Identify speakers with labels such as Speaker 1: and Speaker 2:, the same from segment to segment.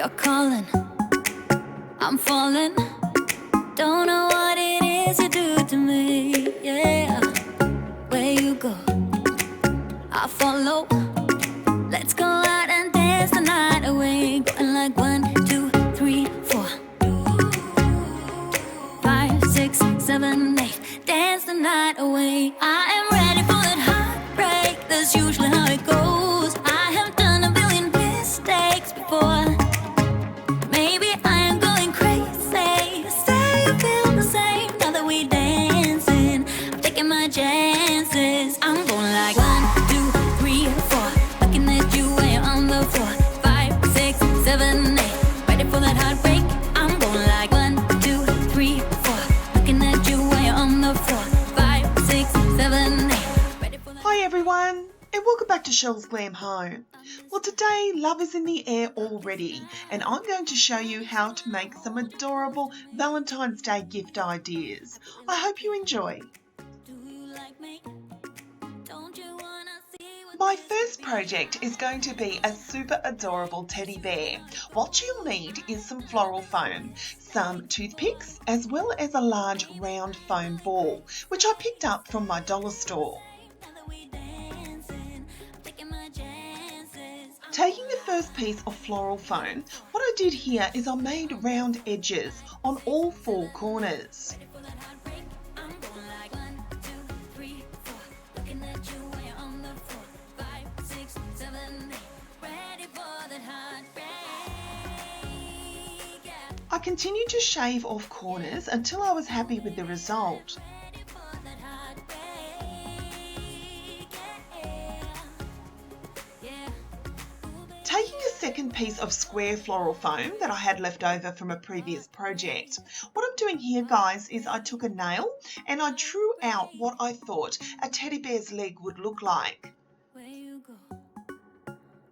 Speaker 1: You're calling, I'm falling. Don't know what it is you do to me, yeah. Where you go, I follow. Let's go out and dance the night away. Going like 1, 2, 3, 4, 5, 6, 7, 8. Dance the night away. I am ready for that heartbreak. That's usually how it goes. I have done a billion mistakes before. Maybe I am going crazy. Say you feel the same now that we dancing. I'm taking my chances. I'm going like 1, 2, 3, 4. Looking at you when you're on the floor. 5, 6, 7, 8. Ready for that heartbreak. I'm going like 1, 2, 3, 4. Looking at you when you're on the floor. 5, 6, 7, 8. Ready for that.
Speaker 2: Hi everyone, and welcome back to Shell's Glam Home. Well, today love is in the air already, and I'm going to show you how to make some adorable Valentine's Day gift ideas. I hope you enjoy.
Speaker 1: Do you like me? Don't you wanna see what
Speaker 2: My first project is going to be a super adorable teddy bear. What you'll need is some floral foam, some toothpicks, as well as a large round foam ball, which I picked up from my dollar store.
Speaker 1: now that we dancing? I'm taking my chances.
Speaker 2: Taking the first piece of floral foam, what I did here is I made round edges on all 4 corners.
Speaker 1: Ready for that heartbreak. I'm going like 1, 2, 3, 4. Looking at you when you're on the floor. 5, 6, 7, 8. Ready for that heartbreak. Yeah.
Speaker 2: I continued to shave off corners until I was happy with the result.
Speaker 1: Ready for that heartbreak. Yeah. Yeah. Ooh, baby.
Speaker 2: Taking a second piece of square floral foam that I had left over from a previous project, what I'm doing here, guys, is I took a nail and I drew out what I thought a teddy bear's leg would look like.
Speaker 1: Where you go,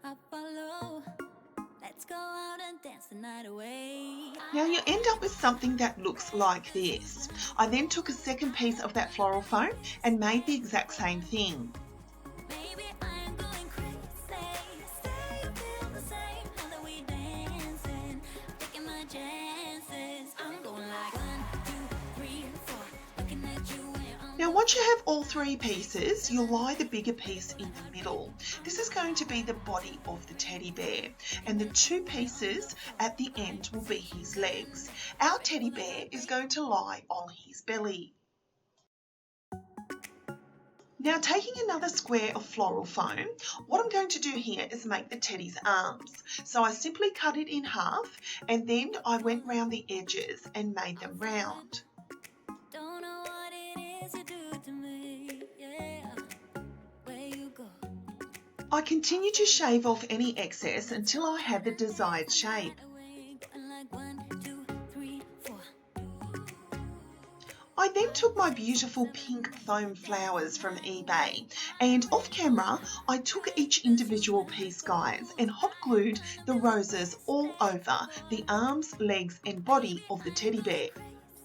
Speaker 1: I follow. Let's go out and dance the night away.
Speaker 2: Now you end up with something that looks like this. I then took a second piece of that floral foam and made the exact same thing.
Speaker 1: Maybe I am going crazy. Say you feel the same now that we dancing. I'm taking my chances. I'm going like 1, 2, 3, 4. Looking at you when you're on.
Speaker 2: Now once you have all 3 pieces, you'll lie the bigger piece in the middle. This is going to be the body of the teddy bear, and the 2 pieces at the end will be his legs. Our teddy bear is going to lie on his belly. Now taking another square of floral foam, what I'm going to do here is make the teddy's arms. So I simply cut it in half and then I went round the edges and made them round.
Speaker 1: Don't know what it is you do to me. Yeah. Where you go.
Speaker 2: I continued to shave off any excess until I had the desired shape.
Speaker 1: Away, going like 1, 2, 3, 4.
Speaker 2: I then took my beautiful pink foam flowers from eBay and off camera I took each individual piece, guys, and hot glued the roses all over the arms, legs and body of the teddy bear.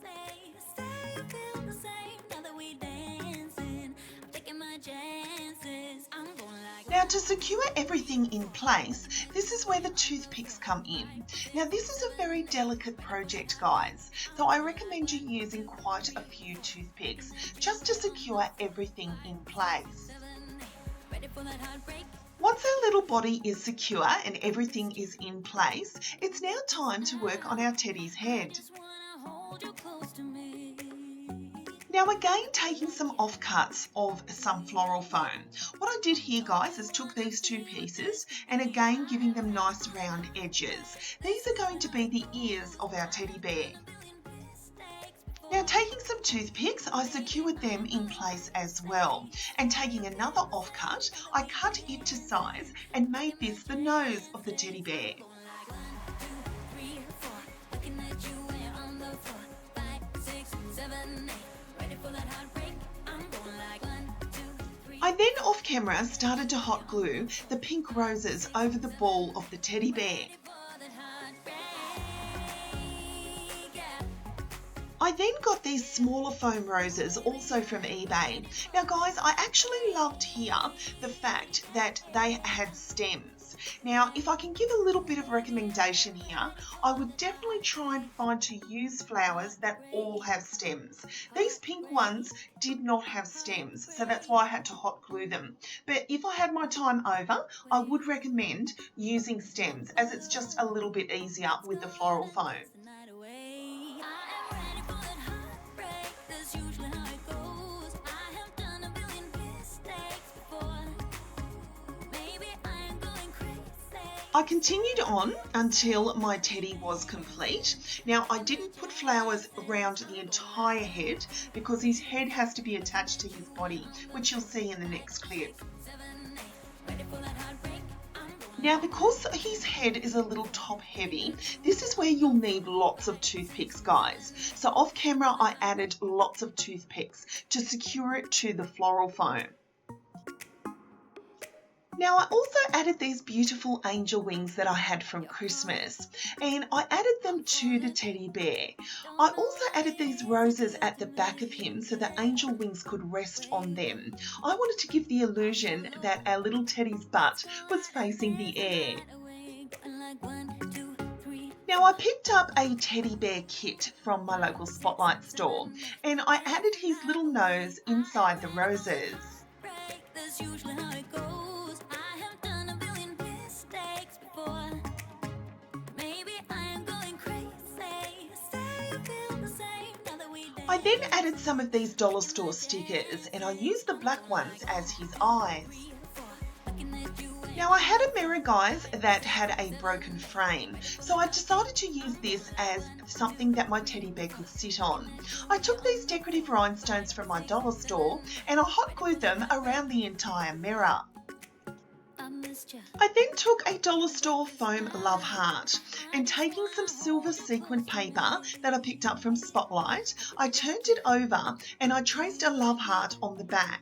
Speaker 1: Say you feel the same now that we dancing. I'm taking my chances. I'm going like.
Speaker 2: Now to secure everything in place, this is where the toothpicks come in. Now this is a very delicate project, guys, so I recommend you using quite a few toothpicks just to secure everything in place.
Speaker 1: 7, 8. Ready for that heartbreak.
Speaker 2: Once our little body is secure and everything is in place, it's now time to work on our teddy's head.
Speaker 1: Just wanna hold you close to me.
Speaker 2: Now again, taking some offcuts of some floral foam. What I did here, guys, is took these 2 pieces and again giving them nice round edges. These are going to be the ears of our teddy bear. Now taking some toothpicks, I secured them in place as well. And taking another offcut, I cut it to size and made this the nose of the teddy bear.
Speaker 1: Going like 1, 2, 3, 4. Looking at you when you're on the floor. 5, 6, 7, 8. Ready for that heartbreak. I'm going like 1, 2, 3.
Speaker 2: I then off camera started to hot glue the pink roses over the ball of the teddy bear.
Speaker 1: For that heartbreak. Yeah.
Speaker 2: I then got these smaller foam roses also from eBay. Now guys, I actually loved here the fact that they had stems. Now, if I can give a little bit of recommendation here, I would definitely try and find to use flowers that all have stems. These pink ones did not have stems, so that's why I had to hot glue them. But if I had my time over, I would recommend using stems, as it's just a little bit easier with the floral foam. I continued on until my teddy was complete. Now, I didn't put flowers around the entire head because his head has to be attached to his body, which you'll see in the next clip. Now, because his head is a little top heavy, this is where you'll need lots of toothpicks, guys. So off camera, I added lots of toothpicks to secure it to the floral foam. Now, I also added these beautiful angel wings that I had from Christmas, and I added them to the teddy bear. I also added these roses at the back of him so the angel wings could rest on them. I wanted to give the illusion that our little teddy's butt was facing the air. Now, I picked up a teddy bear kit from my local Spotlight store, and I added his little nose inside the roses. I then added some of these dollar store stickers, and I used the black ones as his eyes. Now, I had a mirror, guys, that had a broken frame, so I decided to use this as something that my teddy bear could sit on. I took these decorative rhinestones from my dollar store and I hot glued them around the entire mirror. I then took a dollar store foam love heart, and taking some silver sequin paper that I picked up from Spotlight, I turned it over and I traced a love heart on the back.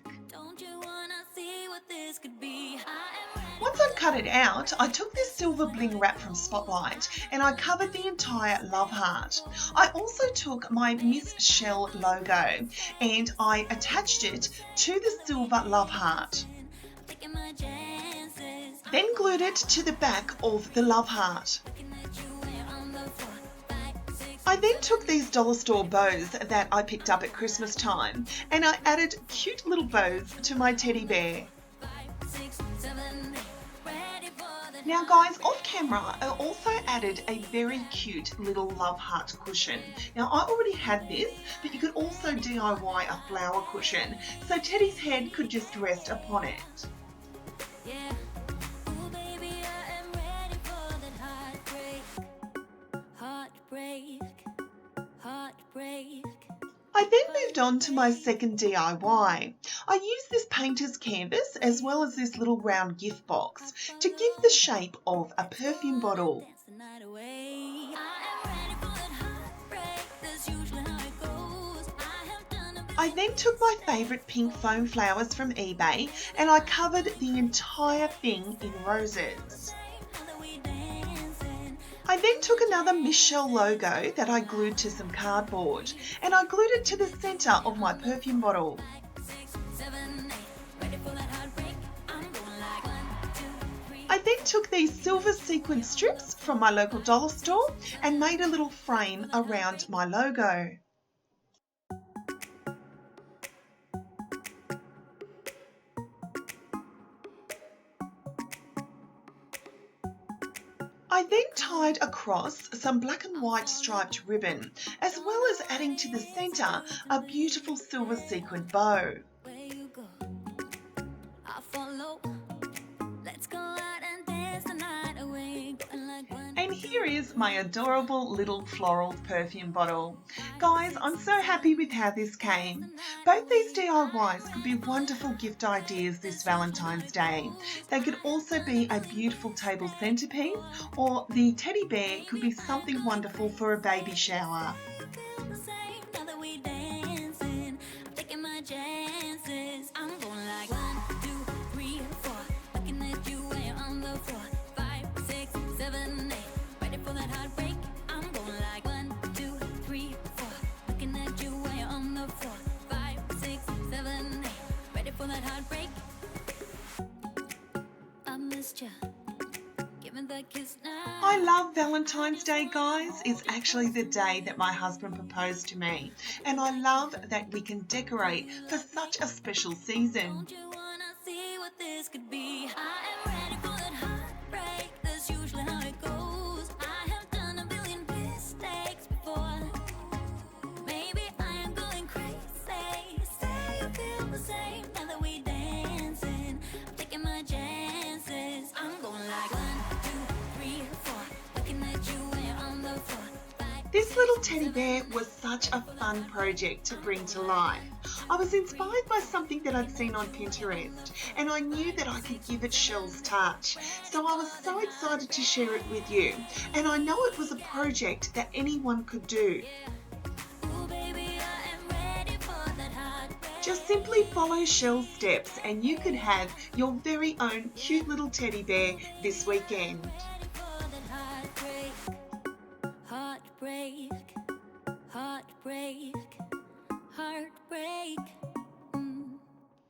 Speaker 2: Once I'd cut it out, I took this silver bling wrap from Spotlight and I covered the entire love heart. I also took my Miss Shell logo and I attached it to the silver love heart. Then glued it to the back of the love heart. I then took these dollar store bows that I picked up at Christmas time and I added cute little bows to my teddy bear. Now, guys, off camera, I also added a very cute little love heart cushion. Now, I already had this, but you could also DIY a flower cushion, so Teddy's head could just rest upon it. I then moved on to my second DIY. I used this painter's canvas as well as this little round gift box to give the shape of a perfume bottle. I then took my favourite pink foam flowers from eBay and I covered the entire thing in roses. I then took another Miss Shell logo that I glued to some cardboard and I glued it to the centre of my perfume bottle. I then took these silver sequin strips from my local dollar store and made a little frame around my logo. I then tied across some black and white striped ribbon, as well as adding to the centre a beautiful silver sequin bow. And here is my adorable little floral perfume bottle. Guys, I'm so happy with how this came. Both these DIYs could be wonderful gift ideas this Valentine's Day. They could also be a beautiful table centerpiece, or the teddy bear could be something wonderful for a baby shower. I love Valentine's Day, guys. It's actually the day that my husband proposed to me. And I love that we can decorate for such a special season.
Speaker 1: Don't you wanna see what this could be? I am ready for that heartbreak. That's usually how it goes. I have done a billion mistakes before. Maybe I am going crazy. Say you feel the same now that we dancing. I'm taking my chances. I'm going like 1, 2, 3, 4. Looking at you when you're on the floor.
Speaker 2: This little teddy bear was such a fun project to bring to life. I was inspired by something that I'd seen on Pinterest, and I knew that I could give it Shell's touch. So I was so excited to share it with you. And I know it was a project that anyone could do.
Speaker 1: Ooh, baby, I am ready for that heartbreak.
Speaker 2: Just simply follow Shell's steps and you could have your very own cute little teddy bear this weekend.
Speaker 1: Ready for that heartbreak. Heartbreak, heartbreak.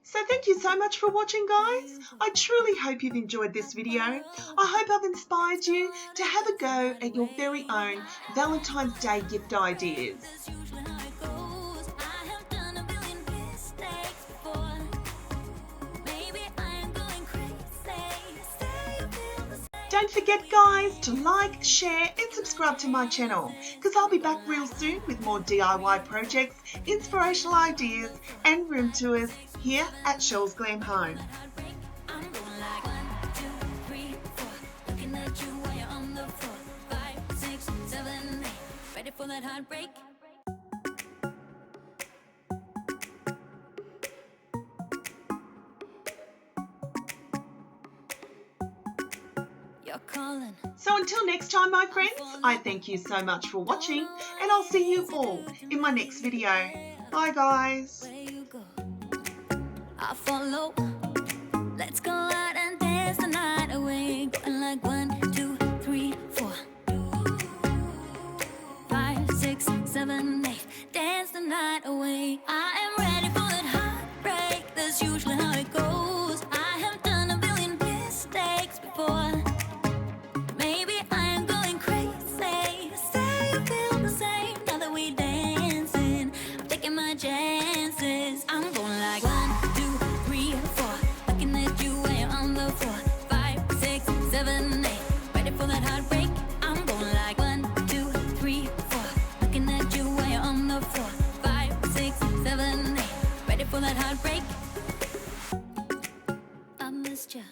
Speaker 2: So thank you so much for watching, guys. I truly hope you've enjoyed this video. I hope I've inspired you to have a go at your very own Valentine's Day gift ideas.
Speaker 1: That's usually how it goes. I have done a billion mistakes before. Maybe I am going crazy. Say you feel the same.
Speaker 2: Don't forget, guys, to like, share and subscribe to my channel, because I'll be back real soon with more DIY projects, inspirational ideas and room tours here at Shell's Glam Home.
Speaker 1: Heartbreak. I'm going like 1, 2, 3, 4. Looking at you while you're on the floor. 5, 6, 7, 8. Ready for that heartbreak. You're calling.
Speaker 2: So until next time, my friends, I thank you so much for watching and I'll see you all in my next video. Bye, guys.
Speaker 1: Where you go, I'll follow. Let's go out and dance the night away. Going like 1, 2, 3, 4. 5, 6, 7, 8. Dance the night away. I am ready for that heartbreak. That's usually how it goes. I have done a billion mistakes before. Maybe I am going crazy. Say you feel the same now that we dancing. I'm taking my chances. I'm going like 1, 2, 3, 4. Looking at you when you're on the floor. 5, 6, 7, 8. Ready for that heartbreak. I'm going like 1, 2, 3, 4. Looking at you when you're on the floor. 5, 6, 7, 8. Ready for that heartbreak. I missed you.